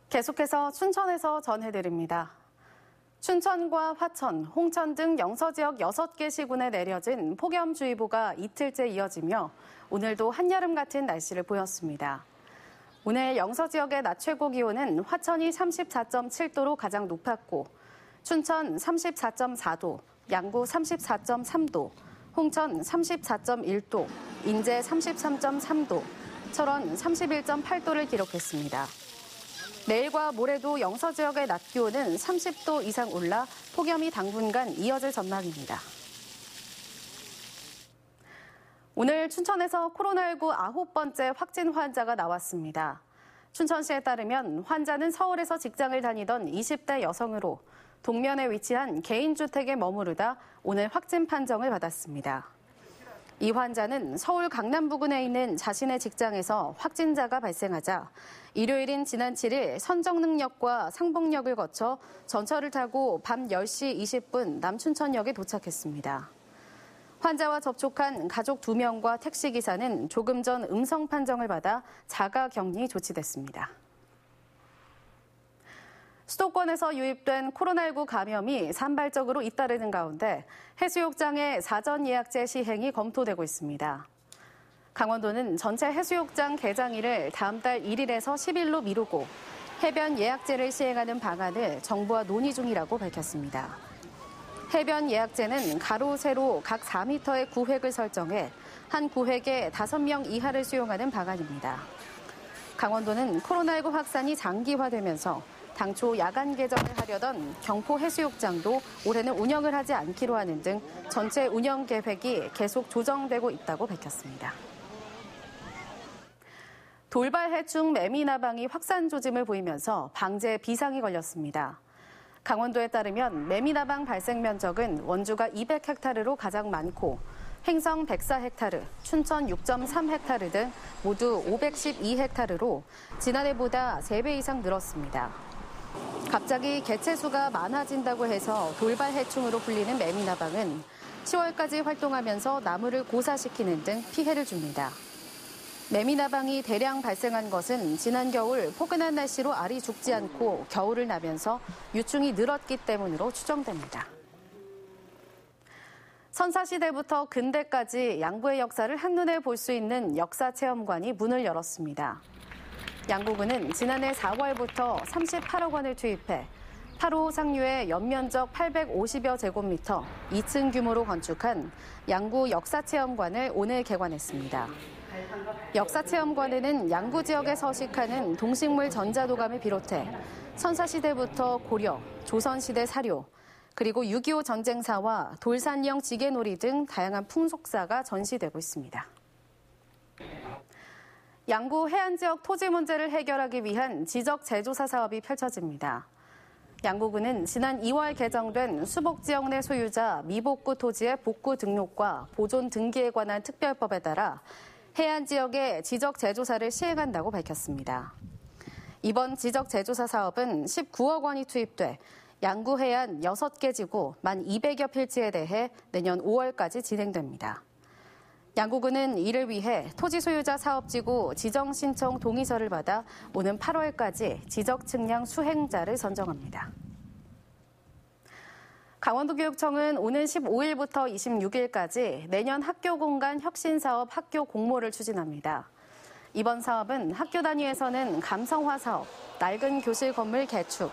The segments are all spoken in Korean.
계속해서 춘천에서 전해드립니다. 춘천과 화천, 홍천 등 영서 지역 6개 시군에 내려진 폭염주의보가 이틀째 이어지며 오늘도 한여름 같은 날씨를 보였습니다. 오늘 영서 지역의 낮 최고 기온은 화천이 34.7도로 가장 높았고 춘천 34.4도, 양구 34.3도, 홍천 34.1도, 인제 33.3도, 철원 31.8도를 기록했습니다. 내일과 모레도 영서 지역의 낮 기온은 30도 이상 올라 폭염이 당분간 이어질 전망입니다. 오늘 춘천에서 코로나19 9번째 확진 환자가 나왔습니다. 춘천시에 따르면 환자는 서울에서 직장을 다니던 20대 여성으로 동면에 위치한 개인주택에 머무르다 오늘 확진 판정을 받았습니다. 이 환자는 서울 강남 부근에 있는 자신의 직장에서 확진자가 발생하자 일요일인 지난 7일 선정능력과 상봉역을 거쳐 전철을 타고 밤 10시 20분 남춘천역에 도착했습니다. 환자와 접촉한 가족 2명과 택시기사는 조금 전 음성 판정을 받아 자가격리 조치됐습니다. 수도권에서 유입된 코로나19 감염이 산발적으로 잇따르는 가운데 해수욕장의 사전 예약제 시행이 검토되고 있습니다. 강원도는 전체 해수욕장 개장일을 다음 달 1일에서 10일로 미루고 해변 예약제를 시행하는 방안을 정부와 논의 중이라고 밝혔습니다. 해변 예약제는 가로, 세로 각 4m의 구획을 설정해 한 구획에 5명 이하를 수용하는 방안입니다. 강원도는 코로나19 확산이 장기화되면서 당초 야간 개장을 하려던 경포 해수욕장도 올해는 운영을 하지 않기로 하는 등 전체 운영 계획이 계속 조정되고 있다고 밝혔습니다. 돌발 해충 매미나방이 확산 조짐을 보이면서 방제에 비상이 걸렸습니다. 강원도에 따르면 매미나방 발생 면적은 원주가 200헥타르로 가장 많고 횡성 104헥타르, 춘천 6.3헥타르 등 모두 512헥타르로 지난해보다 3배 이상 늘었습니다. 갑자기 개체수가 많아진다고 해서 돌발 해충으로 불리는 매미나방은 10월까지 활동하면서 나무를 고사시키는 등 피해를 줍니다. 매미나방이 대량 발생한 것은 지난 겨울 포근한 날씨로 알이 죽지 않고 겨울을 나면서 유충이 늘었기 때문으로 추정됩니다. 선사시대부터 근대까지 양구의 역사를 한눈에 볼 수 있는 역사체험관이 문을 열었습니다. 양구군은 지난해 4월부터 38억 원을 투입해 8호 상류의 연면적 850여 제곱미터 2층 규모로 건축한 양구 역사체험관을 오늘 개관했습니다. 역사체험관에는 양구 지역에 서식하는 동식물 전자도감을 비롯해 선사시대부터 고려, 조선시대 사료, 그리고 6.25 전쟁사와 돌산형 지게놀이 등 다양한 풍속사가 전시되고 있습니다. 양구 해안 지역 토지 문제를 해결하기 위한 지적 재조사 사업이 펼쳐집니다. 양구군은 지난 2월 개정된 수복지역 내 소유자 미복구 토지의 복구 등록과 보존 등기에 관한 특별법에 따라 해안 지역의 지적 재조사를 시행한다고 밝혔습니다. 이번 지적 재조사 사업은 19억 원이 투입돼 양구 해안 6개 지구 1,200여 필지에 대해 내년 5월까지 진행됩니다. 양구군은 이를 위해 토지 소유자 사업지구 지정 신청 동의서를 받아 오는 8월까지 지적 측량 수행자를 선정합니다. 강원도교육청은 오는 15일부터 26일까지 내년 학교 공간 혁신 사업 학교 공모를 추진합니다. 이번 사업은 학교 단위에서는 감성화 사업, 낡은 교실 건물 개축,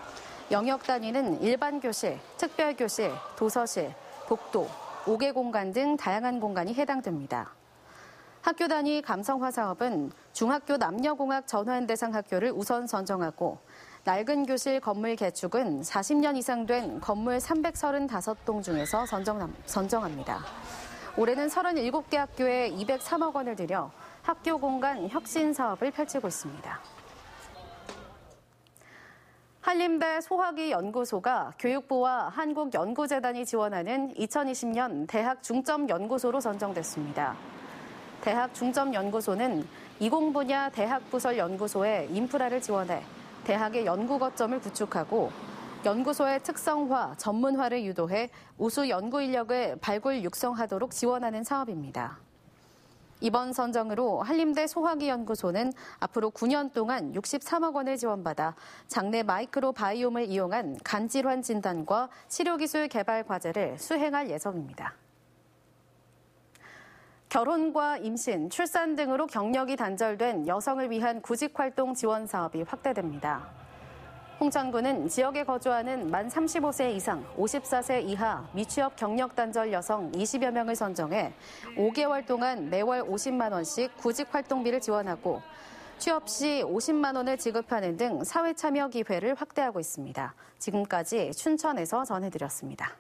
영역 단위는 일반 교실, 특별 교실, 도서실, 복도, 5개 공간 등 다양한 공간이 해당됩니다. 학교 단위 감성화 사업은 중학교 남녀공학 전환 대상 학교를 우선 선정하고 낡은 교실 건물 개축은 40년 이상 된 건물 335동 중에서 선정합니다. 올해는 37개 학교에 203억 원을 들여 학교 공간 혁신 사업을 펼치고 있습니다. 한림대 소화기 연구소가 교육부와 한국연구재단이 지원하는 2020년 대학 중점 연구소로 선정됐습니다. 대학 중점 연구소는 이공 분야 대학 부설 연구소의 인프라를 지원해 대학의 연구 거점을 구축하고 연구소의 특성화, 전문화를 유도해 우수 연구 인력을 발굴 육성하도록 지원하는 사업입니다. 이번 선정으로 한림대 소화기연구소는 앞으로 9년 동안 63억 원을 지원받아 장내 마이크로 바이옴을 이용한 간질환 진단과 치료기술 개발 과제를 수행할 예정입니다. 결혼과 임신, 출산 등으로 경력이 단절된 여성을 위한 구직활동 지원 사업이 확대됩니다. 홍천구는 지역에 거주하는 만 35세 이상, 54세 이하 미취업 경력 단절 여성 20여 명을 선정해 5개월 동안 매월 50만 원씩 구직활동비를 지원하고 취업 시 50만 원을 지급하는 등 사회참여 기회를 확대하고 있습니다. 지금까지 춘천에서 전해드렸습니다.